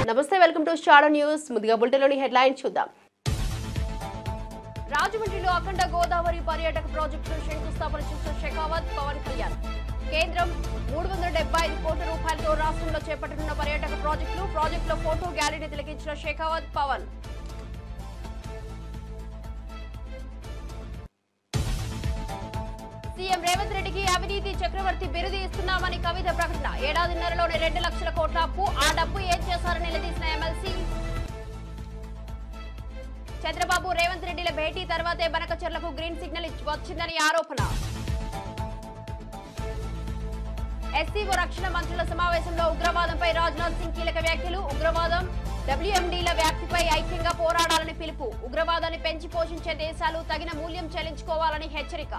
నమస్తే, welcome to shadow news. ముందుగా బులెటిన్లోని headlines చూద్దాం. రాజమండ్రిలో అఖండ గోదావరి పర్యాటక ప్రాజెక్టును శంకుస్థాపన చేసిన షెకావత్ పవన్ కళ్యాణ్. కేంద్రం 375 కోట్ల రూపాయలతో రాష్ట్రంలో చేపట్టనున్న పర్యాటక ప్రాజెక్టులో ఫోటో గ్యాలరీని తిలకించిన షెకావత్ పవన్. సీఎం రేవంత్ రెడ్డికి అవినీతి చక్రవర్తి బిరుదు ఇస్తున్నామని కవిత ప్రకటన. ఏడాదిన్నరలోనే 2 లక్షల కోట్ల అప్పు. ఆ డబ్బు ఏం చేశారని నిలదీసిన ఎమ్మెల్సీ. చంద్రబాబు రేవంత్ రెడ్డిల భేటీ తర్వాతే బనకచెర్లకు గ్రీన్ సిగ్నల్ వచ్చిందని ఆరోపణ. ఎస్సీఓ రక్షణ మంత్రుల సమావేశంలో ఉగ్రవాదంపై రాజ్నాథ్ సింగ్ కీలక వ్యాఖ్యలు. ఉగ్రవాదం, WMDల వ్యాప్తిపై ఐక్యంగా పోరాడాలని పిలుపు. ఉగ్రవాదాన్ని పెంచి పోషించే దేశాలు తగిన మూల్యం చెల్లించుకోవాలని హెచ్చరిక.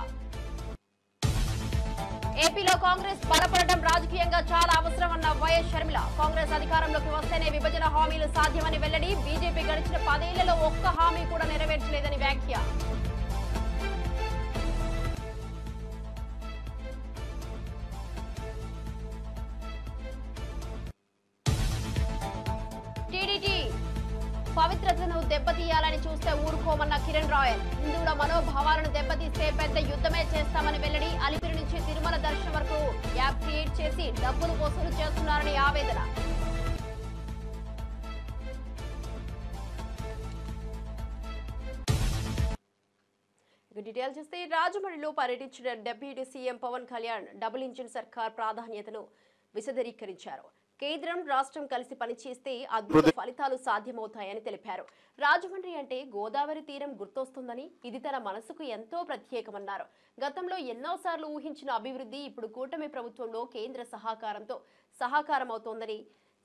ఏపీలో కాంగ్రెస్ బలపడటం రాజకీయంగా చాలా అవసరమన్న వైఎస్ షర్మిల. కాంగ్రెస్ అధికారంలోకి వస్తేనే విభజన హామీలు సాధ్యమని వెల్లడి. బీజేపీ గడిచిన 10 ఏళ్లలో ఒక్క హామీ కూడా నెరవేర్చలేదని వ్యాఖ్య. టీడీటీ పవిత్రతను దెబ్బతీయాలని చూస్తే ఊరుకోమన్న కిరణ్ రాయల్. హిందువుల మనోభావాలను దెబ్బతీస్తే పెద్ద యుద్ధమే చేస్తామని వెల్లడి. అలిపిరి నుంచి తిరుమల దర్శనం వరకు యాప్ క్రియేట్ చేసి డబ్బులు వసూలు చేస్తున్నారని ఆవేదన. డీటెయిల్స్ చూస్తే రాజమండ్రిలో పర్యటించిన deputy CM Pawan Kalyan double engine సర్కార్ ప్రాధాన్యతను విశదీకరించారు. కేంద్రం రాష్ట్రం కలిసి పనిచేస్తే అద్భుత ఫలితాలు సాధ్యమవుతాయని తెలిపారు. రాజమండ్రి అంటే గోదావరి తీరం గుర్తొస్తుందని, ఇది తన మనసుకు ఎంతో ప్రత్యేకమన్నారు. గతంలో ఎన్నోసార్లు ఊహించిన అభివృద్ధి ఇప్పుడు కూటమి ప్రభుత్వంలో కేంద్ర సహకారంతో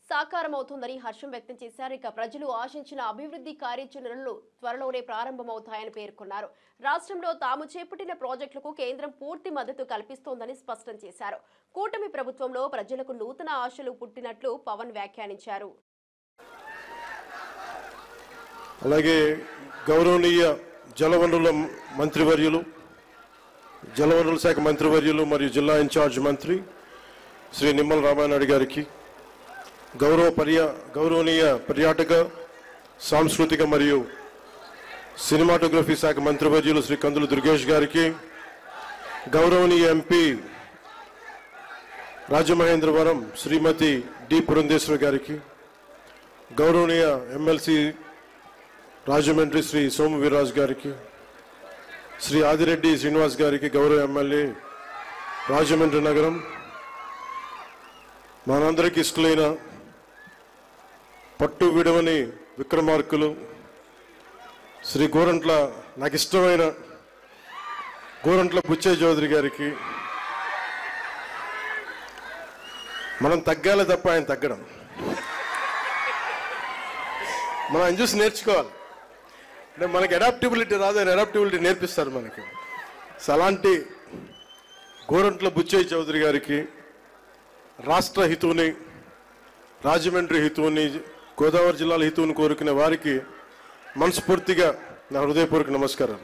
సాకారమవుతుందని హర్షం వ్యక్తం చేశారు. ఇక ప్రజలు ఆశించిన అభివృద్ధి కార్యాచరణలు త్వరలోనే ప్రారంభమవుతాయని పేర్కొన్నారు. రాష్ట్రంలో తాము చేపట్టిన ప్రాజెక్టులకు కేంద్రం పూర్తి మద్దతు కల్పిస్తోందని స్పష్టం చేశారు. కూటమి ప్రభుత్వంలో ప్రజలకు నూతన ఆశలు పుట్టినట్లు పవన్ వ్యాఖ్యానించారు. అలాగే గౌరవనీయ జలవనరుల శాఖ మంత్రివర్యులు మరియు జిల్లా ఇన్ఛార్జ్ మంత్రి శ్రీ నిమ్మల రామానాయుడు గారికి, గౌరవనీయ పర్యాటక, సాంస్కృతిక మరియు సినిమాటోగ్రఫీ శాఖ మంత్రివర్యులు శ్రీ కందులు దుర్గేష్ గారికి, గౌరవనీయ ఎంపీ రాజమహేంద్రవరం శ్రీమతి డి పురంధేశ్వరి గారికి, గౌరవనీయ ఎమ్మెల్సీ రాజమండ్రి శ్రీ సోము వీర్రాజు గారికి, శ్రీ ఆదిరెడ్డి శ్రీనివాస్ గారికి, గౌరవ ఎమ్మెల్యే రాజమండ్రి నగరం, మనందరికీ ఇష్టలైన పట్టు విడవని విక్రమార్కులు శ్రీ నాకు ఇష్టమైన గోరంట్ల బుచ్చయ్య చౌదరి గారికి. మనం తగ్గాలి తప్ప ఆయన తగ్గడం. మనం ఆయన చూసి నేర్చుకోవాలి. అంటే మనకి అడాప్టబిలిటీ రాదు, ఆయన అడాప్టబిలిటీ నేర్పిస్తారు మనకి. సో అలాంటి గోరంట్ల బుచ్చయ్య చౌదరి గారికి, రాష్ట్ర హితువుని, రాజమండ్రి హితువుని, గోదావరి జిల్లాల హితువుని కోరుకునే వారికి మనస్ఫూర్తిగా నా హృదయపూర్వక నమస్కారం.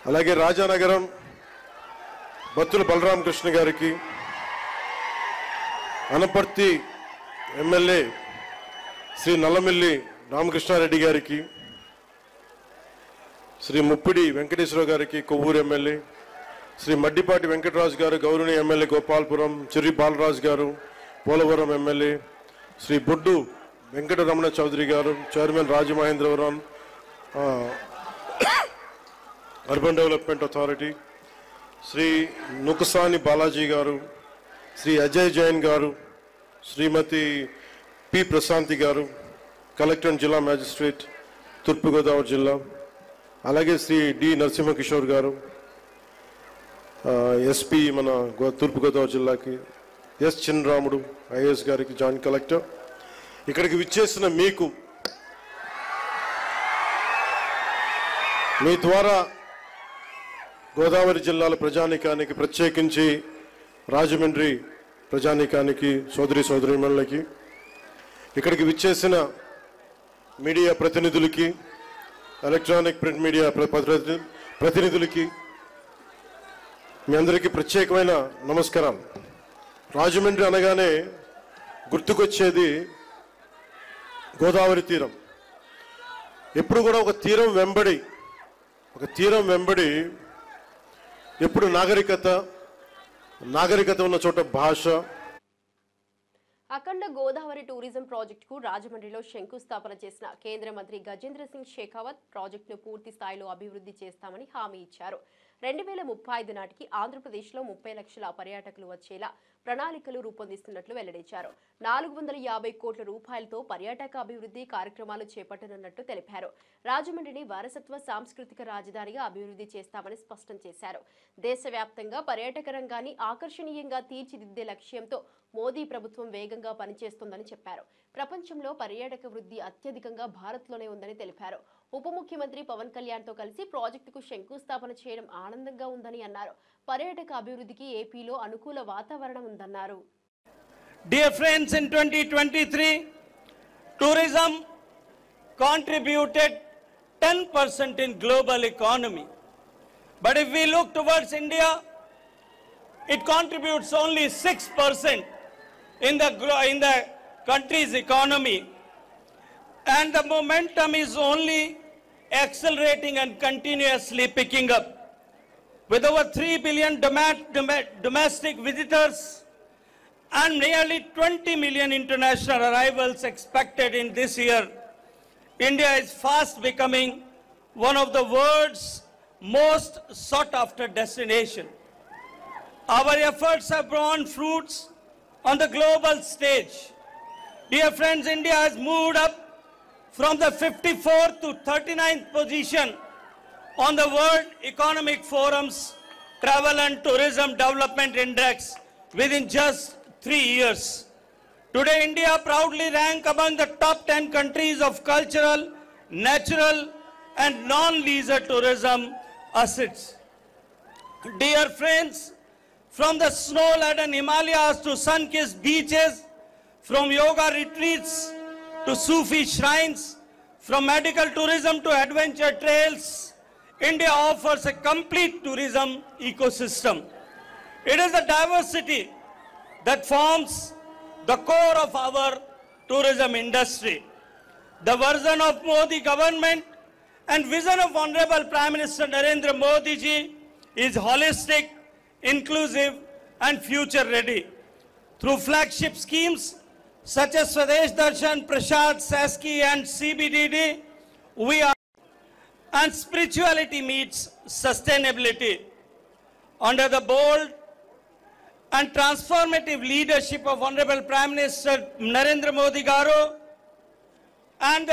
అలాగే రాజానగరం బత్తుల బలరామకృష్ణ గారికి, అనపర్తి ఎమ్మెల్యే శ్రీ నల్లమిల్లి రామకృష్ణారెడ్డి గారికి, శ్రీ ముప్పిడి వెంకటేశ్వర గారికి, కొవ్వూరు ఎమ్మెల్యే శ్రీ మడ్డిపాటి వెంకటరాజు గారు, గౌరవనీయ ఎమ్మెల్యే గోపాల్పురం చెర్రి బాలరాజు గారు, పోలవరం ఎమ్మెల్యే శ్రీ బొడ్డు వెంకటరమణ చౌదరి గారు, chairman Rajamahendravaram urban development authority, Shri Nukasani Balaji గారు, శ్రీ అజయ్ జైన్ గారు, శ్రీమతి పి ప్రశాంతి గారు, కలెక్టర్ జిల్లా మ్యాజిస్ట్రేట్ తూర్పుగోదావరి జిల్లా, అలాగే శ్రీ డి నరసింహకిషోర్ గారు, ఎస్పీ మన తూర్పుగోదావరి జిల్లాకి, ఎస్ చిన్నరాముడు ఐఏఎస్ గారికి, జాయింట్ కలెక్టర్, ఇక్కడికి విచ్చేసిన మీకు, మీ ద్వారా గోదావరి జిల్లాల ప్రజానీకానికి, ప్రత్యేకించి రాజమండ్రి ప్రజానీకానికి, సోదరీమణులకి, ఇక్కడికి విచ్చేసిన మీడియా ప్రతినిధులకి, ఎలక్ట్రానిక్ ప్రింట్ మీడియా ప్రతినిధులకి మీ అందరికీ ప్రత్యేకమైన నమస్కారం. రాజమండ్రి అనగానే గుర్తుకొచ్చేది గోదావరి తీరం. ఎప్పుడు కూడా ఒక తీరం వెంబడి ఎప్పుడు నాగరికత ఉన్న చోట భాష. అఖండ గోదావరి టూరిజం ప్రాజెక్టుకు రాజమండ్రిలో శంకుస్థాపన చేసిన కేంద్ర మంత్రి గజేంద్ర సింగ్ షెకావత్ ప్రాజెక్టును పూర్తి స్థాయిలో అభివృద్ధి చేస్తామని హామీ ఇచ్చారు. 2035 నాటికి ఆంధ్రప్రదేశ్లో 30 లక్షల పర్యాటకులు వచ్చేలా ప్రణాళికలు రూపొందిస్తున్నట్లు వెల్లడించారు. 450 కోట్ల రూపాయలతో పర్యాటక అభివృద్ధి కార్యక్రమాలు చేపట్టనున్నట్లు తెలిపారు. రాజమండ్రిని వారసత్వ సాంస్కృతిక రాజధానిగా అభివృద్ధి చేస్తామని స్పష్టం చేశారు. దేశవ్యాప్తంగా పర్యాటక రంగాన్ని ఆకర్షణీయంగా తీర్చిదిద్దే లక్ష్యంతో మోదీ ప్రభుత్వం వేగంగా పనిచేస్తోందని చెప్పారు. ప్రపంచంలో పర్యాటక వృద్ధి అత్యధికంగా భారత్లోనే ఉందని తెలిపారు. ఉప ముఖ్యమంత్రి పవన్ కళ్యాణ్ తో కలిసి ప్రాజెక్టుకు శంకుస్థాపన చేయడం ఆనందంగా ఉందని అన్నారు. పర్యాటక అభివృద్ధికి ఏపీలో అనుకూల వాతావరణం ఉందన్నారు. Dear friends, in 2023, tourism contributed 10% in global economy. But if we look towards India, it contributes only 6% in the country's economy. And the momentum is only accelerating and continuously picking up. With over 3 billion domestic visitors and nearly 20 million international arrivals expected in this year, India is fast becoming one of the world's most sought-after destinations. Our efforts have borne fruits on the global stage. Dear friends, India has moved up from the 54th to 39th position on the World Economic Forum's Travel and Tourism Development Index within just 3 years. Today, India proudly ranks among the top 10 countries of cultural, natural, and non-leisure tourism assets. Dear friends, from the snow-laden Himalayas to sun-kissed beaches, from yoga retreats to Sufi shrines, from medical tourism to adventure trails, India offers a complete tourism ecosystem. It is the diversity that forms the core of our tourism industry. The version of Modi government and vision of Honorable Prime Minister Narendra Modi ji is holistic, inclusive and future ready. Through flagship schemes such as Swadesh Darshan, Prashad, Saski and CBDD, we are and spirituality meets sustainability. Under the bold and transformative leadership of Honorable Prime Minister Narendra Modi Garu and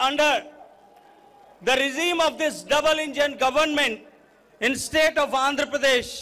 under the regime of this double-engine government in state of Andhra Pradesh,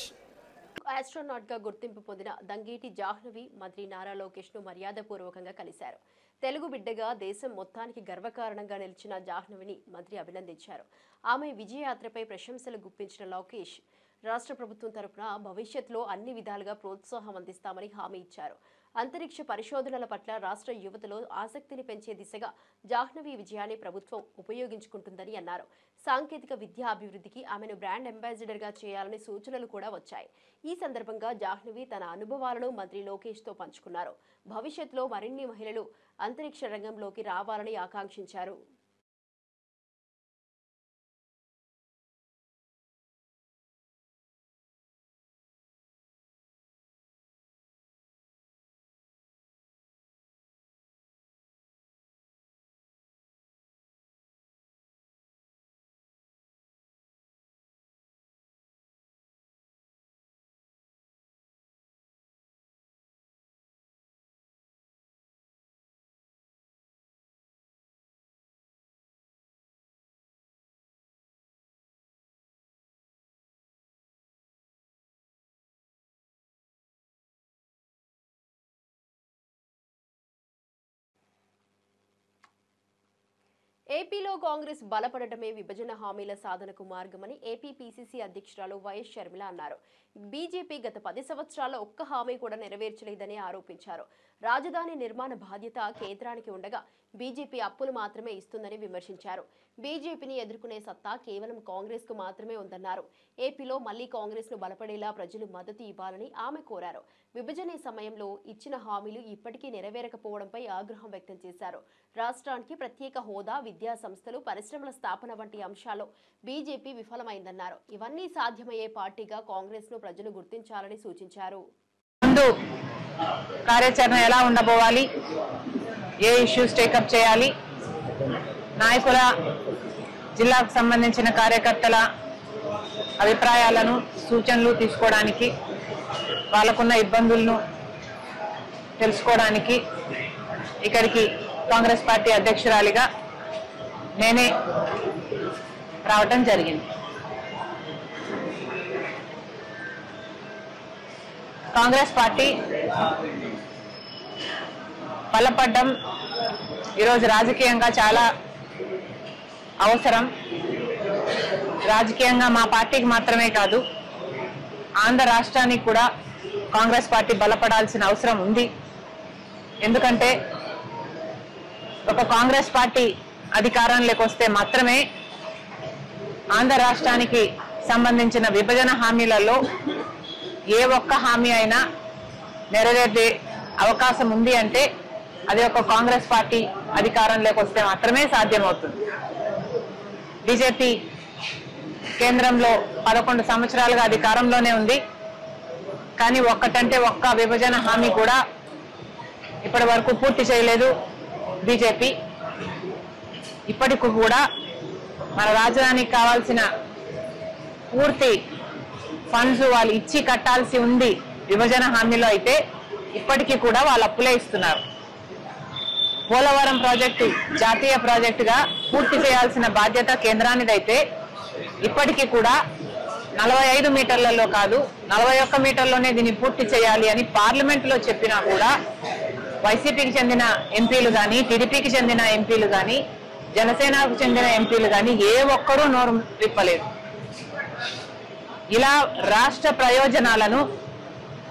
astronaut గా గుర్తింపు పొందిన దంగేటి జాహ్నవి మంత్రి నారా లోకేష్ ను మర్యాదపూర్వకంగా కలిశారు. తెలుగు బిడ్డగా దేశం మొత్తానికి గర్వకారణంగా నిలిచిన జాహ్నవిని మంత్రి అభినందించారు. ఆమె విజయయాత్రపై ప్రశంసలు గుప్పించిన లోకేష్ రాష్ట్ర ప్రభుత్వం తరపున భవిష్యత్తులో అన్ని విధాలుగా ప్రోత్సాహం అందిస్తామని హామీ ఇచ్చారు. అంతరిక్ష పరిశోధనల పట్ల రాష్ట్ర యువతలో ఆసక్తిని పెంచే దిశగా జాహ్నవి విజయాన్ని ప్రభుత్వం ఉపయోగించుకుంటుందని అన్నారు. సాంకేతిక విద్యా అభివృద్ధికి ఆమెను బ్రాండ్ అంబాసిడర్ గా చేయాలని సూచనలు కూడా వచ్చాయి. ఈ సందర్భంగా జాహ్నవి తన అనుభవాలను మంత్రి లోకేష్ తో పంచుకున్నారు. భవిష్యత్తులో మరిన్ని మహిళలు అంతరిక్ష రంగంలోకి రావాలని ఆకాంక్షించారు. ఏపీలో కాంగ్రెస్ బలపడటమే విభజన హామీల సాధనకు మార్గమని ఏపీ పీసీసీ అధ్యక్షురాలు వైఎస్ షర్మిల అన్నారు. బీజేపీ గత 10 సంవత్సరాల్లో ఒక్క హామీ కూడా నెరవేర్చలేదని ఆరోపించారు. రాజధాని నిర్మాణ బాధ్యత కేంద్రానికి ఉండగా బీజేపీ అప్పులు మాత్రమే ఇస్తుందని విమర్శించారు. బీజేపీని ఎదుర్కొనే సత్తా కేవలం కాంగ్రెస్ కు మాత్రమే ఉందన్నారు. ఏపీలో మళ్లీ కాంగ్రెస్ ను బలపడేలా ప్రజలు మద్దతు ఇవ్వాలని ఆమె కోరారు. విభజన సమయంలో ఇచ్చిన హామీలు ఇప్పటికీ నెరవేరకపోవడంపై ఆగ్రహం వ్యక్తం చేశారు. రాష్ట్రానికి ప్రత్యేక హోదా, విద్యా సంస్థలు, పరిశ్రమల స్థాపన వంటి అంశాల్లో బీజేపీ విఫలమైందన్నారు. ఇవన్నీ సాధ్యమయ్యే పార్టీగా కాంగ్రెస్ ను ప్రజలు గుర్తించాలని సూచించారు. ముందు కార్యాచరణ ఎలా ఉండబోవాలి, ఏ ఇష్యూస్ టేకప్ చేయాలి, నాయకుల, జిల్లాకు సంబంధించిన కార్యకర్తల అభిప్రాయాలను, సూచనలు తీసుకోవడానికి, వాళ్ళకున్న ఇబ్బందులను తెలుసుకోవడానికి ఇక్కడికి కాంగ్రెస్ పార్టీ అధ్యక్షురాలిగా నేనే రావటం జరిగింది. కాంగ్రెస్ పార్టీ బలపడ్డం ఈరోజు రాజకీయంగా చాలా అవసరం. రాజకీయంగా మా పార్టీకి మాత్రమే కాదు, ఆంధ్ర రాష్ట్రానికి కూడా కాంగ్రెస్ పార్టీ బలపడాల్సిన అవసరం ఉంది. ఎందుకంటే ఒక కాంగ్రెస్ పార్టీ అధికారంలోకి వస్తే మాత్రమే ఆంధ్ర రాష్ట్రానికి సంబంధించిన విభజన హామీలలో ఏ ఒక్క హామీ అయినా నెరవేరే అవకాశం ఉంది అంటే అది ఒక కాంగ్రెస్ పార్టీ అధికారంలోకి వస్తే మాత్రమే సాధ్యమవుతుంది. బీజేపీ కేంద్రంలో 11 సంవత్సరాలుగా అధికారంలోనే ఉంది. కానీ ఒక్కటంటే ఒక్క విభజన హామీ కూడా ఇప్పటి వరకు పూర్తి చేయలేదు బీజేపీ. ఇప్పటికి కూడా మన రాజధానికి కావాల్సిన పూర్తి ఫండ్స్ వాళ్ళు ఇచ్చి కట్టాల్సి ఉంది విభజన హామీలో. అయితే ఇప్పటికీ కూడా వాళ్ళు అప్పులే ఇస్తున్నారు. పోలవరం ప్రాజెక్టు జాతీయ ప్రాజెక్టుగా పూర్తి చేయాల్సిన బాధ్యత కేంద్రానిదైతే ఇప్పటికీ కూడా 45 మీటర్లలో కాదు 41 మీటర్లోనే దీన్ని పూర్తి చేయాలి అని పార్లమెంట్లో చెప్పినా కూడా వైసీపీకి చెందిన ఎంపీలు కానీ, టీడీపీకి చెందిన ఎంపీలు కానీ, జనసేనకు చెందిన ఎంపీలు కానీ ఏ ఒక్కరూ నోరు విప్పలేదు. ఇలా రాష్ట్ర ప్రయోజనాలను,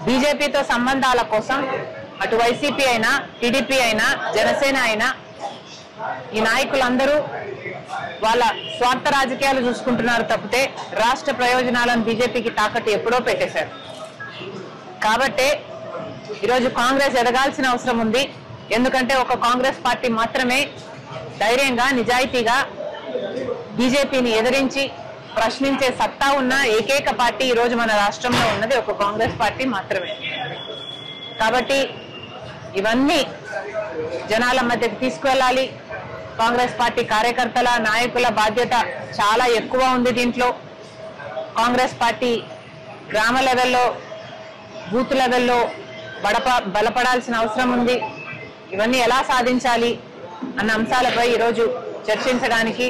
బీజేపీతో సంబంధాల కోసం అటు వైసీపీ అయినా, టీడీపీ అయినా, జనసేన అయినా ఈ నాయకులందరూ వాళ్ళ స్వార్థ రాజకీయాలు చూసుకుంటున్నారు తప్పితే రాష్ట్ర ప్రయోజనాలను బీజేపీకి తాకట్టు ఎప్పుడో పెట్టేశారు. కాబట్టే ఈరోజు కాంగ్రెస్ ఎదగాల్సిన అవసరం ఉంది. ఎందుకంటే ఒక కాంగ్రెస్ పార్టీ మాత్రమే ధైర్యంగా, నిజాయితీగా బీజేపీని ఎదిరించి ప్రశ్నించే సత్తా ఉన్న ఏకైక పార్టీ ఈరోజు మన రాష్ట్రంలో ఉన్నది ఒక కాంగ్రెస్ పార్టీ మాత్రమే. కాబట్టి ఇవన్నీ జనాల మధ్యకి తీసుకువెళ్ళాలి. కాంగ్రెస్ పార్టీ కార్యకర్తల, నాయకుల బాధ్యత చాలా ఎక్కువ ఉంది దీంట్లో. కాంగ్రెస్ పార్టీ గ్రామ లెవెల్లో, బూత్ లెవెల్లో బలపడాల్సిన అవసరం ఉంది. ఇవన్నీ ఎలా సాధించాలి అన్న అంశాలపై ఈరోజు చర్చించడానికి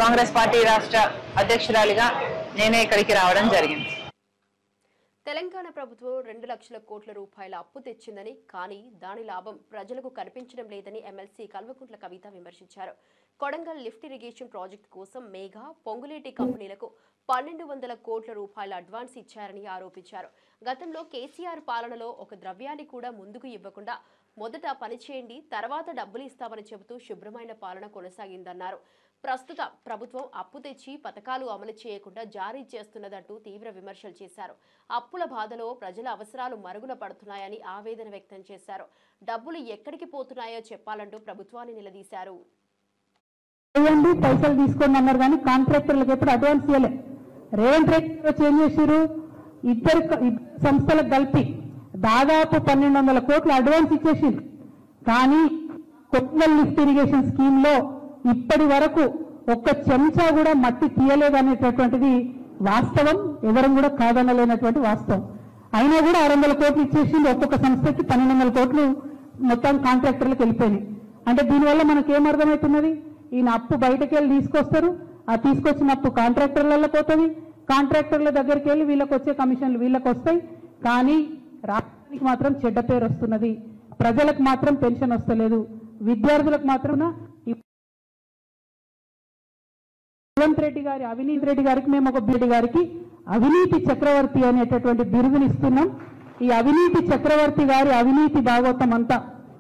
కాంగ్రెస్ పార్టీ రాష్ట్ర అధ్యక్షురాలిగా నేనే ఇక్కడికి రావడం జరిగింది. తెలంగాణ ప్రభుత్వం 2 లక్షల కోట్ల రూపాయల అప్పు తెచ్చిందని, కానీ దాని లాభం ప్రజలకు కనిపించడం లేదని ఎమ్మెల్సీ కల్వకుంట్ల కవిత విమర్శించారు. కొడంగల్ లిఫ్ట్ ఇరిగేషన్ ప్రాజెక్టు కోసం మేఘా, పొంగులేటి కంపెనీలకు 1200 కోట్ల రూపాయల అడ్వాన్స్ ఇచ్చారని ఆరోపించారు. గతంలో కేసీఆర్ పాలనలో ఒక ద్రవ్యాన్ని కూడా ముందుకు ఇవ్వకుండా మొదట పనిచేయండి, తర్వాత డబ్బులు ఇస్తామని చెబుతూ శుభ్రమైన పాలన కొనసాగిందన్నారు. ప్రస్తుత ప్రభుత్వం అప్పు తెచ్చి పథకాలు అమలు చేయకుండా జారీ చేస్తున్నదంటూ తీవ్ర విమర్శలు చేశారు. అప్పుల బాధలో ప్రజల అవసరాలు మరుగున పడుతున్నాయని ఆవేదన వ్యక్తం చేశారు. డబ్బులు ఎక్కడికి పోతున్నాయో చెప్పాలంటూ ప్రభుత్వాన్ని నిలదీశారు. పైసలు తీసుకోండి అన్నారు కానీ కాంట్రాక్టర్లకు ఎప్పుడు అడ్వాన్స్ ఇవ్వలే. రేవంత్ రెడ్డి ఏం చేశారు, ఇద్దరు సంస్థలకు కలిపి దాదాపు 1200 కోట్ల అడ్వాన్స్ ఇచ్చేసింది. కానీ కొడంగల్ లిఫ్ట్ ఇరిగేషన్ స్కీమ్ లో ఇప్పటి వరకు ఒక్క చెంచా కూడా మట్టి తీయలేదనేటటువంటిది వాస్తవం, ఎవరం కూడా కాదనలేనటువంటి వాస్తవం. అయినా కూడా 600 కోట్లు ఇచ్చేసింది. ఒక్కొక్క సంస్థకి 1200 కోట్లు మొత్తం కాంట్రాక్టర్లకు వెళ్ళిపోయినాయి. అంటే దీనివల్ల మనకు ఏమర్థమవుతున్నది, ఈయన అప్పు బయటకు వెళ్ళి తీసుకొస్తారు, ఆ తీసుకొచ్చిన అప్పు కాంట్రాక్టర్లలో పోతుంది, కాంట్రాక్టర్ల దగ్గరికి వెళ్ళి వీళ్ళకి వచ్చే కమిషన్లు వీళ్ళకి వస్తాయి. కానీ రాష్ట్రానికి మాత్రం చెడ్డ పేరు వస్తున్నది, ప్రజలకు మాత్రం పెన్షన్ వస్తలేదు, విద్యార్థులకు మాత్రం రేవంత్ రెడ్డి గారి, అవినీతి రెడ్డి గారికి మేము ఒక రెడ్డి గారికి అవినీతి చక్రవర్తి అనేటటువంటి బిరుదుని ఇస్తున్నాం. ఈ అవినీతి చక్రవర్తి గారి అవినీతి భాగవతం అంతా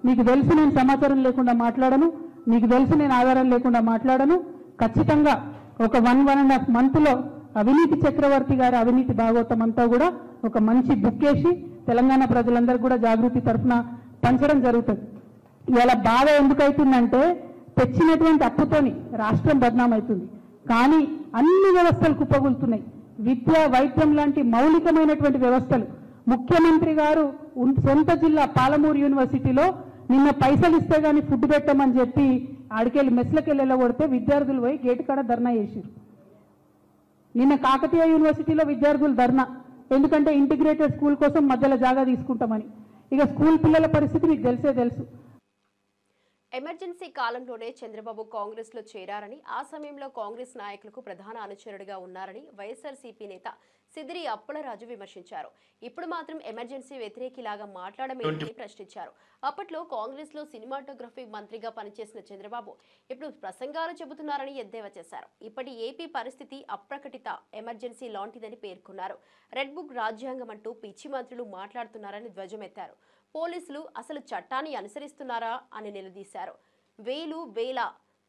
మీకు తెలిసి నేను సమాచారం లేకుండా మాట్లాడను. మీకు తెలుసు నేను ఆధారం లేకుండా మాట్లాడను. ఖచ్చితంగా ఒక 1.5 మంత్లో అవినీతి చక్రవర్తి గారి అవినీతి భాగవతం అంతా కూడా ఒక మంచి బుక్ వేసి తెలంగాణ ప్రజలందరూ కూడా జాగృతి తరఫున పంచడం జరుగుతుంది. ఇలా బాధ ఎందుకైతుందంటే తెచ్చినటువంటి అప్పుతోని రాష్ట్రం బదనామవుతుంది, కానీ అన్ని వ్యవస్థలు కుప్పగొలుతున్నాయి. విద్య, వైద్యం లాంటి మౌలికమైనటువంటి వ్యవస్థలు. ముఖ్యమంత్రి గారు సొంత జిల్లా పాలమూరు యూనివర్సిటీలో నిన్న పైసలు ఇస్తే గానీ ఫుడ్ పెట్టమని చెప్పి ఆడికెళ్ళి మెస్లకెళ్ళి వెళ్ళగొడితే విద్యార్థులు పోయి గేటు కాడ ధర్నా చేశారు. నిన్న కాకతీయ యూనివర్సిటీలో విద్యార్థులు ధర్నా, ఎందుకంటే ఇంటిగ్రేటెడ్ స్కూల్ కోసం మధ్యలో జాగా తీసుకుంటామని. ఇక స్కూల్ పిల్లల పరిస్థితి మీకు తెలుసు. ఎమర్జెన్సీ కాలంలోనే చంద్రబాబు కాంగ్రెస్ లో చేరారని, ఆ సమయంలో కాంగ్రెస్ నాయకులకు ప్రధాన అనుచరుడిగా ఉన్నారని వైఎస్ఆర్సీపీ నేత సిదిరి అప్పలరాజు విమర్శించారు. ఇప్పుడు మాత్రం ఎమర్జెన్సీ వ్యతిరేకిలాగా మాట్లాడమేంటని ప్రశ్నించారు. అప్పట్లో కాంగ్రెస్ లో సినిమాటోగ్రఫీ మంత్రిగా పనిచేసిన చంద్రబాబు ఇప్పుడు ప్రసంగాలు చెబుతున్నారని ఎద్దేవా చేశారు. ఇప్పటి ఏపీ పరిస్థితి అప్రకటిత ఎమర్జెన్సీ లాంటిదని పేర్కొన్నారు. రెడ్ బుక్ రాజ్యాంగం అంటూ పిచ్చి మంత్రులు మాట్లాడుతున్నారని ధ్వజమెత్తారు. పోలీసులు అసలు చట్టాన్ని అనుసరిస్తున్నారా అని నిలదీశారు. వేల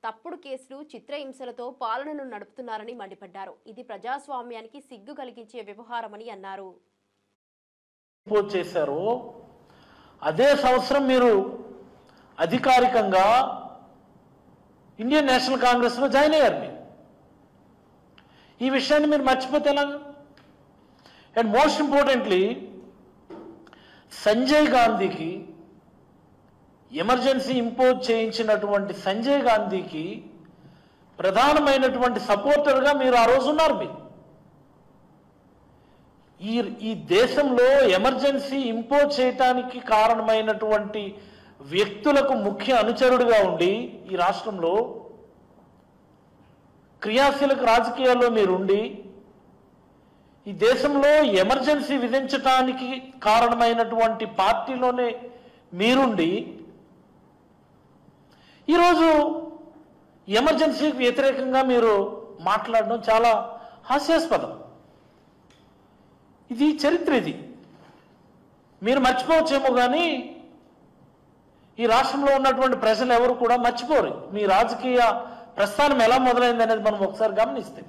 తప్పుడు కేసులు, చిత్రహింసలతో పాలనను నడుపుతున్నారని మండిపడ్డారు. ఇది ప్రజాస్వామ్యానికి సిగ్గు కలిగించే వ్యవహారమని అన్నారు. చేశారు అదే సంవత్సరం మీరు అధికారికంగా ఇండియన్ నేషనల్ కాంగ్రెస్ లో జాయిన్ అయ్యారు. మీరు ఈ విషయాన్ని మీరు మర్చిపోతే ఎలాగా? అండ్ మోస్ట్ ఇంపార్టెంట్లీ సంజయ్ గాంధీకి ఎమర్జెన్సీ ఇంపోజ్ చేయించినటువంటి సంజయ్ గాంధీకి ప్రధానమైనటువంటి సపోర్టర్గా మీరు ఆ రోజు ఉన్నారు. మీరు ఈ దేశంలో ఎమర్జెన్సీ ఇంపోజ్ చేయటానికి కారణమైనటువంటి వ్యక్తులకు ముఖ్య అనుచరుడుగా ఉండి ఈ రాష్ట్రంలో క్రియాశీలక రాజకీయాల్లో మీరుండి ఈ దేశంలో ఎమర్జెన్సీ విధించటానికి కారణమైనటువంటి పార్టీలోనే మీరుండి ఈరోజు ఎమర్జెన్సీకి వ్యతిరేకంగా మీరు మాట్లాడడం చాలా హాస్యాస్పదం. ఇది చరిత్ర. ఇది మీరు మర్చిపోవచ్చేమో కానీ ఈ రాష్ట్రంలో ఉన్నటువంటి ప్రజలు ఎవరు కూడా మర్చిపోరు. మీ రాజకీయ ప్రస్థానం ఎలా మొదలైంది అనేది మనం ఒకసారి గమనిస్తే.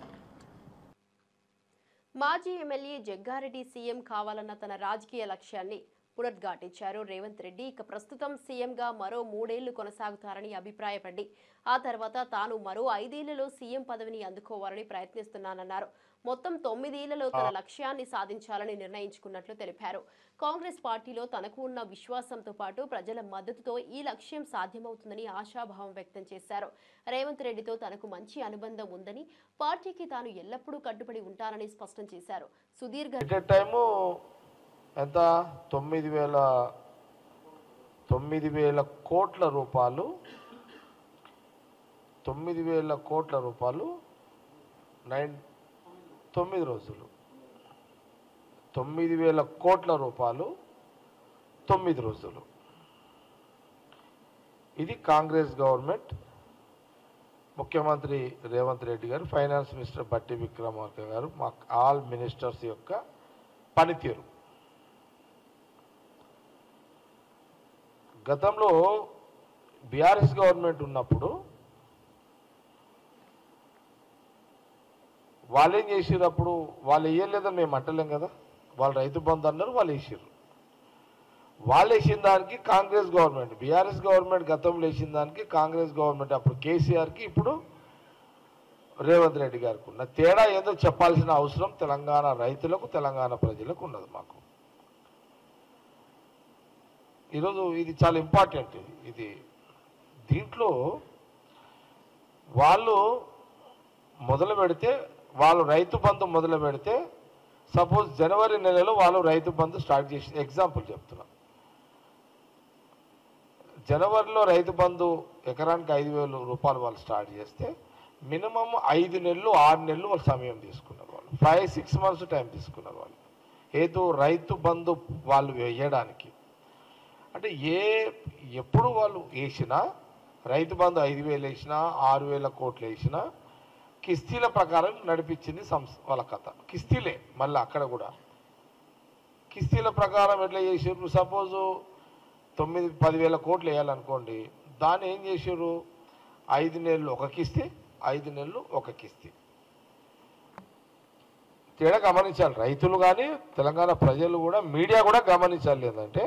మాజీ ఎమ్మెల్యే జగ్గారెడ్డి సీఎం కావాలన్న తన రాజకీయ లక్ష్యాన్ని పునరుద్ఘాటించారు రేవంత్ రెడ్డి. ఇక ప్రస్తుతం సీఎంగా మరో 3 ఏళ్లు కొనసాగుతారని అభిప్రాయపడి ఆ తర్వాత తాను మరో 5 ఏళ్లలో సీఎం పదవిని అందుకోవాలని ప్రయత్నిస్తున్నానన్నారు. మొత్తం 9 ఏళ్లలో తన లక్ష్యాన్ని సాధించాలని నిర్ణయించుకున్నట్లు తెలిపారు. కాంగ్రెస్ పార్టీలో తనకు ఉన్న విశ్వాసంతో పాటు ప్రజల మద్దతుతో ఈ లక్ష్యం సాధ్యమవుతుందని ఆశాభావం వ్యక్తం చేశారు. రేవంత్ రెడ్డితో తనకు మంచి అనుబంధం ఉందని, పార్టీకి తాను ఎల్లప్పుడూ కట్టుబడి ఉంటానని స్పష్టం చేశారు. సుదీర్ఘ ఎంత 9,000 కోట్ల రూపాయలు 9,000 కోట్ల రూపాయలు 9 రోజులు 9,000 కోట్ల రూపాయలు 9 రోజులు. ఇది కాంగ్రెస్ గవర్నమెంట్, ముఖ్యమంత్రి రేవంత్ రెడ్డి గారు, ఫైనాన్స్ మినిస్టర్ బట్టి విక్రమార్క గారు, మా ఆల్ మినిస్టర్స్ యొక్క పనితీరు. గతంలో బీఆర్ఎస్ గవర్నమెంట్ ఉన్నప్పుడు వాళ్ళు ఏం చేసారు? అప్పుడు వాళ్ళు వేయలేదని మేము అంటలేం కదా, వాళ్ళు రైతు బంధు అన్నారు, వాళ్ళు వేసారు. వాళ్ళు వేసిన దానికి కాంగ్రెస్ గవర్నమెంట్, బీఆర్ఎస్ గవర్నమెంట్ గతంలో వేసిన దానికి కాంగ్రెస్ గవర్నమెంట్, అప్పుడు కేసీఆర్కి ఇప్పుడు రేవంత్ రెడ్డి గారికి ఉన్న తేడా ఏదో చెప్పాల్సిన అవసరం తెలంగాణ రైతులకు, తెలంగాణ ప్రజలకు ఉన్నది. మాకు ఈరోజు ఇది చాలా ఇంపార్టెంట్. ఇది దీంట్లో వాళ్ళు మొదలు పెడితే, వాళ్ళు రైతు బంధు మొదలు పెడితే, సపోజ్ జనవరి నెలలో వాళ్ళు రైతు బంధు స్టార్ట్ చేసి, ఎగ్జాంపుల్ చెప్తున్నా, జనవరిలో రైతు బంధు ఎకరానికి 5,000 రూపాయలు వాళ్ళు స్టార్ట్ చేస్తే మినిమం 5 నెలలు 6 నెలలు వాళ్ళు సమయం తీసుకున్నారు. వాళ్ళు 5-6 months టైం తీసుకున్నారు వాళ్ళు ఏదో రైతు బంధు వాళ్ళు వేయడానికి. అంటే ఎప్పుడు వాళ్ళు వేసినా రైతు బంధు 5,000 వేసినా 6,000 కోట్లు వేసినా కిస్తీల ప్రకారం నడిపించింది వాళ్ళ కథ. కిస్తీలే మళ్ళీ అక్కడ కూడా కిస్తీల ప్రకారం ఎట్లా చేసారు? సపోజు 9-10 వేల కోట్లు వేయాలనుకోండి, దాన్ని ఏం చేసారు? 5 నెలలు ఒక కిస్తీ, 5 నెలలు ఒక కిస్తీ. తేడా గమనించాలి రైతులు కానీ తెలంగాణ ప్రజలు కూడా, మీడియా కూడా గమనించాలి. ఏంటంటే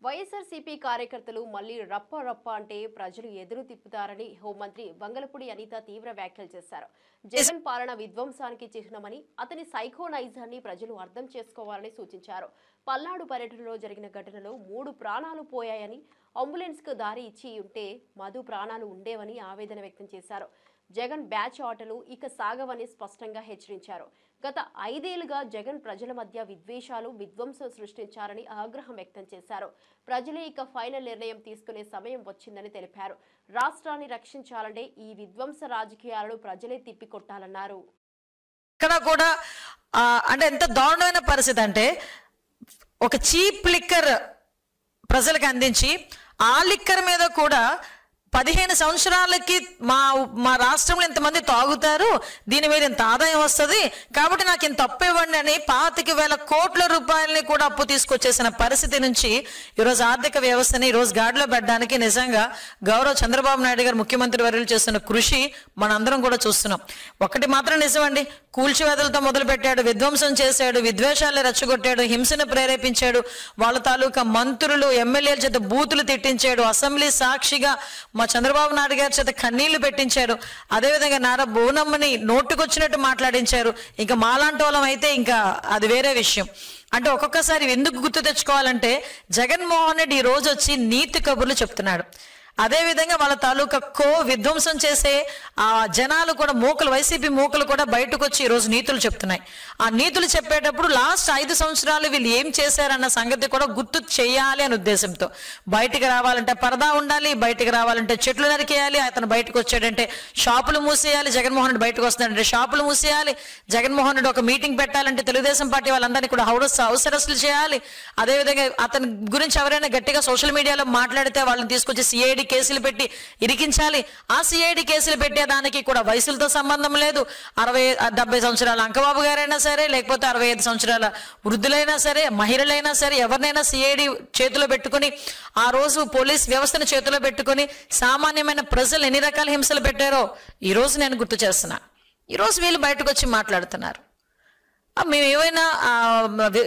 వైఎస్ఆర్సీపీ కార్యకర్తలు మళ్లీ రప్ప అంటే ప్రజలు ఎదురు తిప్పుతారని హోంమంత్రి వంగలపూడి అనిత తీవ్ర వ్యాఖ్యలు చేశారు. జగన్ పాలన విధ్వంసానికి చిహ్నమని, అతని సైకో నైజాన్ని ప్రజలు అర్థం చేసుకోవాలని సూచించారు. పల్నాడు పర్యటనలో జరిగిన ఘటనలో 3 ప్రాణాలు పోయాయని, అంబులెన్స్ కు దారి ఇచ్చి ఉంటే మధు ప్రాణాలు ఉండేవని ఆవేదన వ్యక్తం చేశారు. జగన్ బ్యాచ్ ఆటలు ఇక సాగవని స్పష్టంగా హెచ్చరించారు. గత 5 ఏళ్లుగా జగన్ ప్రజల మధ్య విద్వేషాలు, విధ్వంసం సృష్టించారని ఆగ్రహం వ్యక్తం చేశారు. ప్రజలే ఇక ఫైనల్ నిర్ణయం తీసుకునే సమయం వచ్చిందని తెలిపారు. రాష్ట్రాన్ని రక్షించాలంటే ఈ విధ్వంస రాజకీయాలను ప్రజలే తిప్పికొట్టాలన్నారు. ఇక్కడ కూడా అంటే ఎంత దారుణమైన పరిస్థితి అంటే, ఒక చీప్ లిక్కర్ ప్రజలకు అందించి ఆ లిక్కర్ మీద కూడా 15 సంవత్సరాలకి మా రాష్ట్రంలో ఇంతమంది తాగుతారు, దీని మీద ఇంత ఆదాయం వస్తుంది కాబట్టి నాకు ఇంత అప్పు ఇవ్వండి అని 25,000 కోట్ల రూపాయలని కూడా అప్పు తీసుకొచ్చేసిన పరిస్థితి నుంచి ఈరోజు ఆర్థిక వ్యవస్థని ఈరోజు గాడిలో పెట్టడానికి నిజంగా గౌరవ చంద్రబాబు నాయుడు గారు ముఖ్యమంత్రి వర్యులు చేస్తున్న కృషి మనందరం కూడా చూస్తున్నాం. ఒకటి మాత్రం నిజమండి, కూల్చివేతలతో మొదలు పెట్టాడు, విధ్వంసం చేశాడు, విద్వేషాలు రెచ్చగొట్టాడు, హింసను ప్రేరేపించాడు, వాళ్ళ తాలూకా మంత్రులు ఎమ్మెల్యేల చేత బూతులు తిట్టించాడు, అసెంబ్లీ సాక్షిగా మా చంద్రబాబు నాయుడు గారి చేత కన్నీళ్లు పెట్టించారు, అదేవిధంగా నారా బోనమ్మని నోటుకొచ్చినట్టు మాట్లాడించారు. ఇంకా మాలాంటి వాళ్ళం అయితే ఇంకా అది వేరే విషయం. అంటే ఒక్కొక్కసారి ఎందుకు గుర్తు తెచ్చుకోవాలంటే, జగన్మోహన్ రెడ్డి ఈ రోజు వచ్చి నీతి కబుర్లు చెప్తున్నాడు. అదేవిధంగా వాళ్ళ తాలూకా విధ్వంసం చేసే ఆ జనాలు కూడా మూకలు, వైసీపీ మూకలు కూడా బయటకు వచ్చి ఈరోజు నీతులు చెప్తున్నాయి. ఆ నీతులు చెప్పేటప్పుడు లాస్ట్ 5 సంవత్సరాలు వీళ్ళు ఏం చేశారన్న సంగతి కూడా గుర్తు చేయాలి అనే ఉద్దేశంతో, బయటికి రావాలంటే పరదా ఉండాలి, బయటికి రావాలంటే చెట్లు నరికేయాలి, అతను బయటకు వచ్చాడంటే షాపులు మూసేయాలి, జగన్మోహన్ రెడ్డి బయటకు వస్తున్నాడంటే షాపులు మూసేయాలి, జగన్మోహన్ రెడ్డి ఒక మీటింగ్ పెట్టాలంటే తెలుగుదేశం పార్టీ వాళ్ళందరినీ కూడా హౌస్ అరెస్టులు చేయాలి. అదేవిధంగా అతని గురించి ఎవరైనా గట్టిగా సోషల్ మీడియాలో మాట్లాడితే వాళ్ళని తీసుకొచ్చి సిఐడి కేసులు పెట్టి ఇరికించాలి. ఆ సిఐడి కేసులు పెట్టేదానికి కూడా వయసులతో సంబంధం లేదు. 60-70 సంవత్సరాల అంకబాబు గారైనా సరే, లేకపోతే 65 సంవత్సరాల వృద్ధులైనా సరే, మహిళలైనా సరే, ఎవరినైనా సిఐడి చేతిలో పెట్టుకుని, ఆ రోజు పోలీస్ వ్యవస్థను చేతిలో పెట్టుకుని సామాన్యమైన ప్రజలు ఎన్ని రకాల హింసలు పెట్టారో ఈ రోజు నేను గుర్తు చేస్తున్నా. ఈ రోజు వీళ్ళు బయటకు వచ్చి మాట్లాడుతున్నారు. మేము ఏమైనా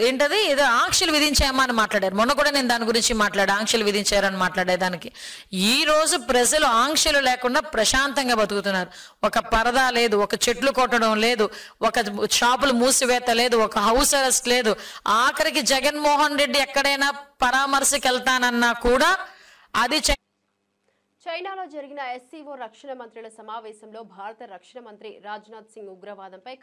ఏంటది ఏదో ఆంక్షలు విధించామా అని మాట్లాడారు. మొన్న కూడా నేను దాని గురించి ఆంక్షలు విధించారని మాట్లాడేదానికి. ఈ రోజు ప్రజలు ఆంక్షలు లేకుండా ప్రశాంతంగా బతుకుతున్నారు. ఒక పరదా లేదు, ఒక చెట్లు కొట్టడం లేదు, ఒక షాపులు మూసివేత లేదు, ఒక హౌస్ అరెస్ట్ లేదు. ఆఖరికి జగన్మోహన్ రెడ్డి ఎక్కడైనా పరామర్శకి వెళ్తానన్నా కూడా అది చైనాలో జరిగిన ఎస్సీఓ రక్షణ మంత్రుల సమావేశంలో భారత రక్షణ మంత్రి రాజ్నాథ్ సింగ్ ఉగ్రవాదంపై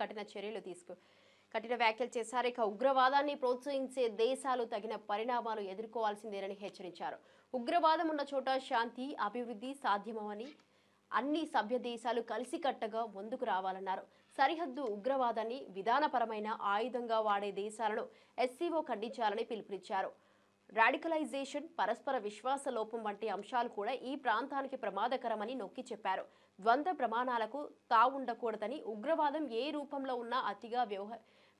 కఠిన వ్యాఖ్యలు చేశారు. ఇక ఉగ్రవాదాన్ని ప్రోత్సహించే దేశాలు తగిన పరిణామాలు ఎదుర్కోవాల్సిందేనని హెచ్చరించారు. ఉగ్రవాదం ఉన్న చోట శాంతి, అభివృద్ధి సాధ్యమని అన్ని సభ్య దేశాలు కలిసికట్టగా ముందుకు రావాలన్నారు. సరిహద్దు ఉగ్రవాదాన్ని విధానపరమైన ఆయుధంగా వాడే దేశాలను ఎస్సీఓ ఖండించాలని పిలుపునిచ్చారు. రాడికలైజేషన్, పరస్పర విశ్వాస లోపం వంటి అంశాలు కూడా ఈ ప్రాంతానికి ప్రమాదకరమని నొక్కి చెప్పారు. ద్వంద్వ ప్రమాణాలకు తావుండకూడదని, ఉగ్రవాదం ఏ రూపంలో ఉన్నా అతిగా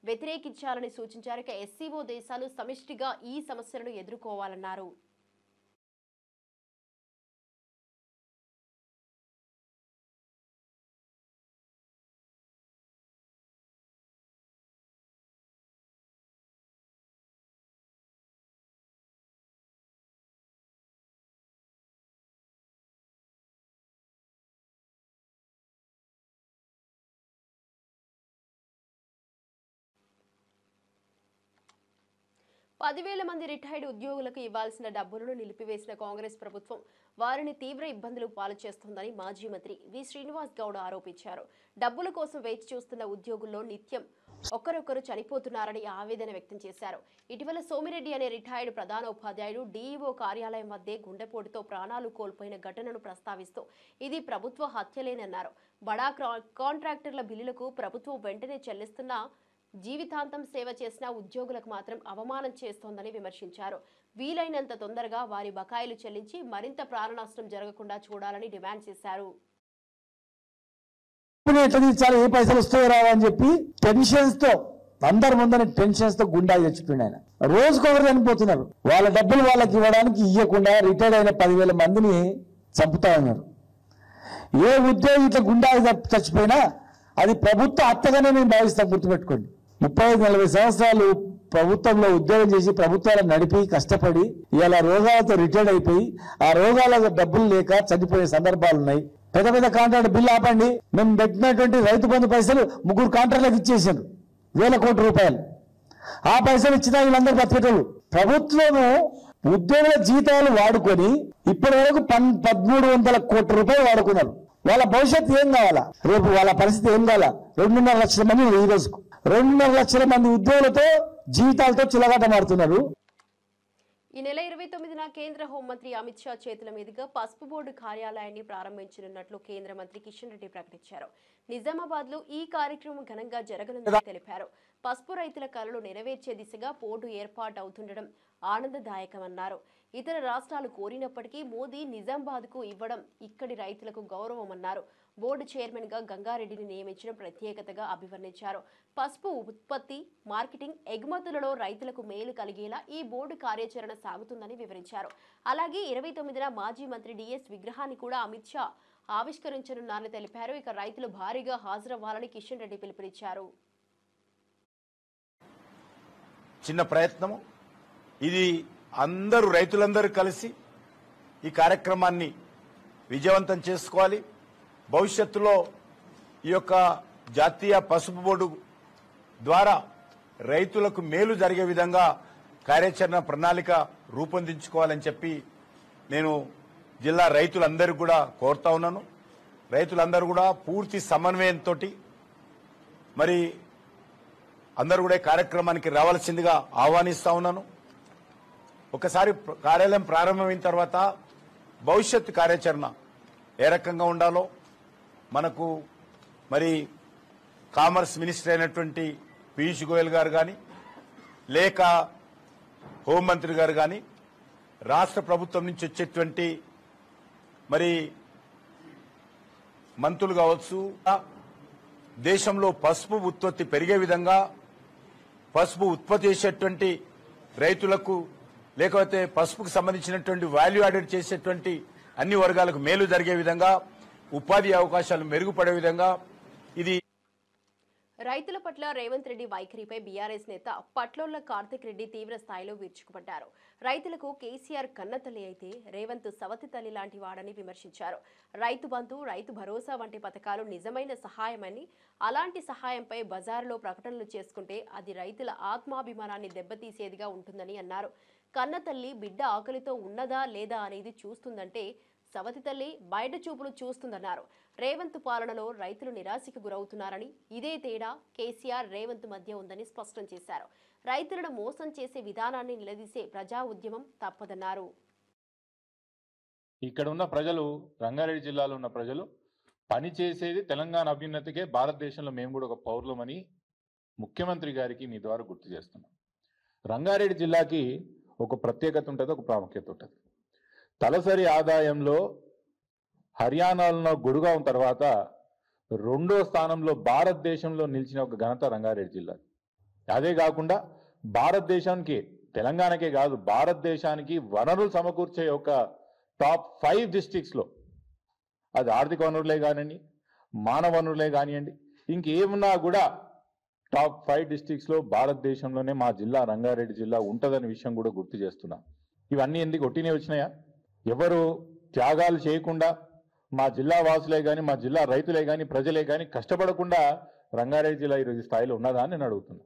వ్యతిరేకించాలని సూచించారు. ఇక ఎస్సీఓ దేశాలు సమిష్టిగా ఈ సమస్యలను ఎదుర్కోవాలన్నారు. పదివేల మంది రిటైర్డ్ ఉద్యోగులకు ఇవ్వాల్సిన డబ్బులను నిలిపివేసిన కాంగ్రెస్ ప్రభుత్వం వారిని తీవ్ర ఇబ్బందులు పాలు చేస్తోందని మాజీ మంత్రి వి శ్రీనివాస్ గౌడ్ ఆరోపించారు. డబ్బుల కోసం వేచి చూస్తున్న ఉద్యోగుల్లో నిత్యం ఒకరొకరు చనిపోతున్నారని ఆవేదన వ్యక్తం చేశారు. ఇటీవల సోమిరెడ్డి అనే రిటైర్డ్ ప్రధాన ఉపాధ్యాయుడు డీఈఓ కార్యాలయం వద్దే గుండెపోటుతో ప్రాణాలు కోల్పోయిన ఘటనను ప్రస్తావిస్తూ ఇది ప్రభుత్వ హత్యలేనన్నారు. బడా కాంట్రాక్టర్ల బిల్లులకు ప్రభుత్వం వెంటనే చెల్లిస్తున్నా జీవితాంతం సేవ చేసిన ఉద్యోగులకు మాత్రం అవమానం చేస్తోందని విమర్శించారు. వీలైనంత తొందరగా వారి బకాయిలు చెల్లించి మరింత ప్రాణ నష్టం జరగకుండా చూడాలని డిమాండ్ చేశారు. ఎట్లా తీర్చాలి, ఏ పైసలు వస్తాయో రావని చెప్పి టెన్షన్స్ తో అందరి ముందర టెన్షన్స్తో గుండా చచ్చిపోయింది ఆయన. రోజుకొకరు చనిపోతున్నారు. వాళ్ళ డబ్బులు వాళ్ళకి ఇవ్వడానికి ఇవ్వకుండా రిటైర్డ్ అయిన 10,000 మందిని చంపుతా ఉన్నారు. ఏ ఉద్యోగి ఇట్లా గుండా చచ్చిపోయినా అది ప్రభుత్వ హత్యగానే మేము భావిస్తాం. గుర్తుపెట్టుకోండి. 35-40 సంవత్సరాలు ప్రభుత్వంలో ఉద్యోగం చేసి ప్రభుత్వాలను నడిపి కష్టపడి ఇలా రోగాలతో రిటైర్డ్ అయిపోయి ఆ రోగాల డబ్బులు లేక చనిపోయే సందర్భాలు ఉన్నాయి. పెద్ద పెద్ద కాంట్రాక్ట్ బిల్లు ఆపండి. మేము పెట్టినటువంటి రైతు బంధు పైసలు 3 కాంట్రాక్టులకు ఇచ్చేసారు, 1,000 కోట్ల రూపాయలు. ఆ పైసలు ఇచ్చినా వీళ్ళందరూ బతికేటోళ్ళు. ప్రభుత్వము ఉద్యోగుల జీతాలు వాడుకొని ఇప్పటి వరకు 1,300 కోట్ల రూపాయలు వాడుకున్నారు. వాళ్ళ భవిష్యత్తు ఏం కావాలా? రేపు వాళ్ళ పరిస్థితి ఏం కావాలా? 2.5 లక్షల మంది ఈ రోజుకు 2.5 లక్షల మంది ఉద్యోగులతో జీవితాలతో చిలగాట మారుతున్నారు. ఈ నెల 29న కేంద్ర హోంమంత్రి అమిత్ షా చేతుల మీదుగా పసుపు బోర్డు కార్యాలయాన్ని ప్రారంభించనున్నట్లు కేంద్ర మంత్రి కిషన్ రెడ్డి ప్రకటించారు. నిజామాబాద్ లో ఈ కార్యక్రమం ఘనంగా జరగనుందని తెలిపారు. పసుపు రైతుల కలలు నెరవేర్చే దిశగా బోర్డు ఏర్పాటు అవుతుండడం ఆనందదాయకమన్నారు. ఇతర రాష్ట్రాలు కోరినప్పటికీ మోదీ నిజామాబాద్ కు ఇవ్వడం ఇక్కడి రైతులకు గౌరవమన్నారు. బోర్డు చైర్మన్ గా గంగారెడ్డిని నియమించడం ప్రత్యేకతగా అభివర్ణించారు. పసుపు ఉత్పత్తి, మార్కెటింగ్, ఎగుమతులలో రైతులకు మేలు కలిగేలా ఈ బోర్డు కార్యాచరణ సాగుతుందని వివరించారు. అలాగే 29న మాజీ మంత్రి డిఎస్ విగ్రహాన్ని కూడా అమిత్ షా ఆవిష్కరించనున్నారని తెలిపారు. ఇక రైతులు భారీగా హాజరవ్వాలని కిషన్ రెడ్డి పిలుపునిచ్చారు. చిన్న ప్రయత్నము ఇది. అందరూ రైతులందరూ కలిసి ఈ కార్యక్రమాన్ని విజయవంతం చేసుకోవాలి. భవిష్యత్తులో ఈ యొక్క జాతీయ పసుపు బోర్డు ద్వారా రైతులకు మేలు జరిగే విధంగా కార్యాచరణ ప్రణాళిక రూపొందించుకోవాలని చెప్పి నేను జిల్లా రైతులందరూ కూడా కోరుతా ఉన్నాను. రైతులందరూ కూడా పూర్తి సమన్వయంతో మరి అందరూ కూడా కార్యక్రమానికి రావాల్సిందిగా ఆహ్వానిస్తా ఉన్నాను. ఒకసారి కార్యాలయం ప్రారంభమైన తర్వాత భవిష్యత్తు కార్యాచరణ ఏ రకంగా ఉండాలో మనకు మరి కామర్స్ మినిస్టర్ అయినటువంటి పీయూష్ గోయల్ గారు కానీ లేక హోంమంత్రి గారు కానీ రాష్ట్ర ప్రభుత్వం నుంచి వచ్చేటువంటి మరి మంత్రులు కావచ్చు, దేశంలో పసుపు ఉత్పత్తి పెరిగే విధంగా పసుపు ఉత్పత్తి చేసేటువంటి రైతులకు లేకపోతే పసుపుకు సంబంధించినటువంటి వాల్యూ యాడెడ్ చేసేటువంటి అన్ని వర్గాలకు మేలు జరిగే విధంగా ఉపాధి అవకాశాలు మెరుగుపడే విధంగా ఇది. రైతుల పట్ల రేవంత్ రెడ్డి వైఖరిపై బీఆర్ఎస్ నేత పట్లోళ్ల కార్తిక్ రెడ్డి తీవ్ర స్థాయిలో విరుచుకుపడ్డారు. రైతులకు కేసీఆర్ కన్నతల్లి అయితే రేవంత్ సవతి తల్లి లాంటి వాడని విమర్శించారు. రైతు బంధు, రైతు భరోసా వంటి పథకాలు నిజమైన సహాయమని, అలాంటి సహాయంపై బజారులో ప్రకటనలు చేసుకుంటే అది రైతుల ఆత్మాభిమానాన్ని దెబ్బతీసేదిగా ఉంటుందని అన్నారు. కన్నతల్లి బిడ్డ ఆకలితో ఉన్నదా లేదా అనేది చూస్తుందంటే సవతి తల్లి బయట చూపులు చూస్తుందన్నారు. రేవంత్ పాలనలో రైతులు నిరాశకు గురవుతున్నారని, ఇదే తేడా కేసీఆర్ రేవంత్ మధ్య ఉందని స్పష్టం చేశారు. రైతులను మోసం చేసే విధానాన్ని నిలదీసే ప్రజా ఉద్యమం తప్పదన్నారు. ఇక్కడ ఉన్న ప్రజలు, రంగారెడ్డి జిల్లాలో ఉన్న ప్రజలు పని చేసేది తెలంగాణ అభ్యున్నతికే, భారతదేశంలో మేము కూడా ఒక పౌరులమని ముఖ్యమంత్రి గారికి మీ ద్వారా గుర్తు చేస్తున్నాం. రంగారెడ్డి జిల్లాకి ఒక ప్రత్యేకత ఉంటుంది, ఒక ప్రాముఖ్యత ఉంటుంది. తలసరి ఆదాయంలో హర్యానాలో గురుగాం తర్వాత 2వ స్థానంలో భారతదేశంలో నిలిచిన ఒక ఘనత రంగారెడ్డి జిల్లా. అదే కాకుండా భారతదేశానికి, తెలంగాణకే కాదు భారతదేశానికి వనరులు సమకూర్చే ఒక టాప్ 5 డిస్ట్రిక్ట్స్లో, అది ఆర్థిక వనరులే కానివ్వండి, మానవ వనరులే కానివ్వండి, ఇంకేమున్నా కూడా టాప్ 5 డిస్ట్రిక్ట్స్లో భారతదేశంలోనే మా జిల్లా రంగారెడ్డి జిల్లా ఉంటుందనే విషయం కూడా గుర్తు చేస్తున్నా. ఇవన్నీ ఎందుకు ఒట్టినే వచ్చినాయా? ఎవరు త్యాగాలు చేయకుండా మా జిల్లా వాసులే కానీ, మా జిల్లా రైతులే కానీ, ప్రజలే కానీ కష్టపడకుండా రంగారెడ్డి జిల్లా ఈరోజు స్థాయిలో ఉన్నదా అని నేను అడుగుతున్నా.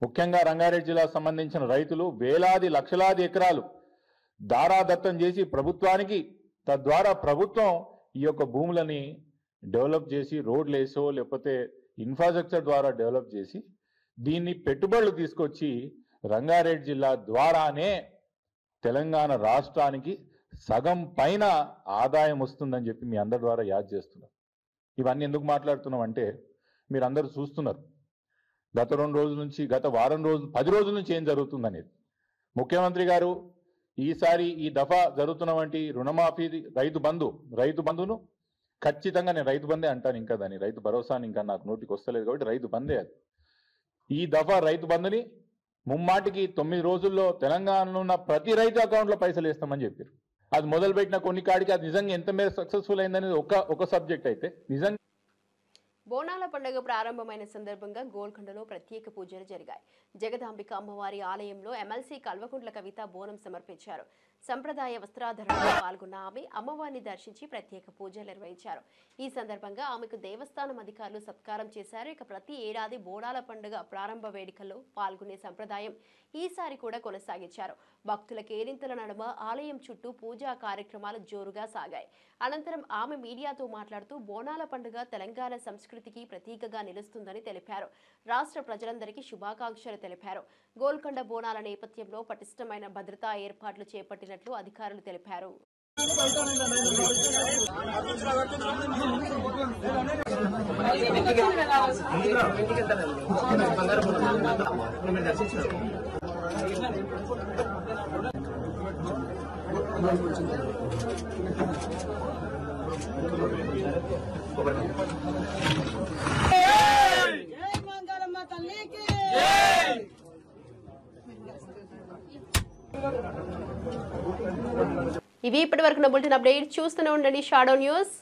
ముఖ్యంగా రంగారెడ్డి జిల్లాకు సంబంధించిన రైతులు వేలాది లక్షలాది ఎకరాలు దారాదత్తం చేసి ప్రభుత్వానికి, తద్వారా ప్రభుత్వం ఈ యొక్క భూములని డెవలప్ చేసి రోడ్లు వేసో లేకపోతే ఇన్ఫ్రాస్ట్రక్చర్ ద్వారా డెవలప్ చేసి దీన్ని పెట్టుబడులు తీసుకొచ్చి రంగారెడ్డి జిల్లా ద్వారానే తెలంగాణ రాష్ట్రానికి సగం పైన ఆదాయం వస్తుందని చెప్పి మీ అందరి ద్వారా యాద్ చేస్తున్నారు. ఇవన్నీ ఎందుకు మాట్లాడుతున్నాం అంటే మీరందరూ చూస్తున్నారు గత 2 రోజుల నుంచి, గత వారం రోజులు, 10 రోజుల నుంచి ఏం జరుగుతుందనేది. ముఖ్యమంత్రి గారు ఈసారి ఈ దఫా జరుగుతున్న వంటి రుణమాఫీ, రైతు బంధును ఖచ్చితంగా, నేను రైతు బందే అంటాను, ఇంకా దాన్ని రైతు భరోసాని ఇంకా నాకు నోటికి వస్తలేదు కాబట్టి రైతు బందే అది ఈ దఫా రైతు బంధుని ముమ్మాటికి 9 రోజుల్లో తెలంగాణలో ఉన్న ప్రతి రైతు అకౌంట్లో పైసలు వేస్తామని చెప్పారు. అది మొదలుపెట్టిన కొన్ని కాడికి అది నిజంగా ఎంత మేర సక్సెస్ఫుల్ అయిందనేది ఒక సబ్జెక్ట్ అయితే నిజంగా. బోనాల పండుగ ప్రారంభమైన సందర్భంగా గోల్కొండలో ప్రత్యేక పూజలు జరిగాయి. జగదాంబిక అమ్మవారి ఆలయంలో ఎమ్మెల్సీ కల్వకుంట్ల కవిత బోనం సమర్పించారు. సంప్రదాయ వస్త్రాధరణలో పాల్గొన్న ఆమె అమ్మవారిని దర్శించి ప్రత్యేక పూజలు నిర్వహించారు. ఈ సందర్భంగా ఆమెకు దేవస్థానం అధికారులు సత్కారం చేశారు. ఇక ప్రతి ఏడాది బోనాల పండుగ ప్రారంభ వేడుకల్లో పాల్గొనే సంప్రదాయం ఈసారి కూడా కొనసాగించారు. భక్తుల కేరింతల నడుమ ఆలయం చుట్టూ పూజా కార్యక్రమాలు జోరుగా సాగాయి. అనంతరం ఆమె మీడియాతో మాట్లాడుతూ బోనాల పండుగ తెలంగాణ సంస్కృతికి ప్రతీకగా నిలుస్తుందని తెలిపారు. రాష్ట్ర ప్రజలందరికీ శుభాకాంక్షలు తెలిపారు. గోల్కొండ బోనాల నేపథ్యంలో పటిష్టమైన భద్రతా ఏర్పాట్లు చేపట్టినట్లు అధికారులు తెలిపారు. ఇవి ఇప్పటివరకు బులెటిన్ అప్డేట్ చూస్తూనే ఉండండి షాడో న్యూస్.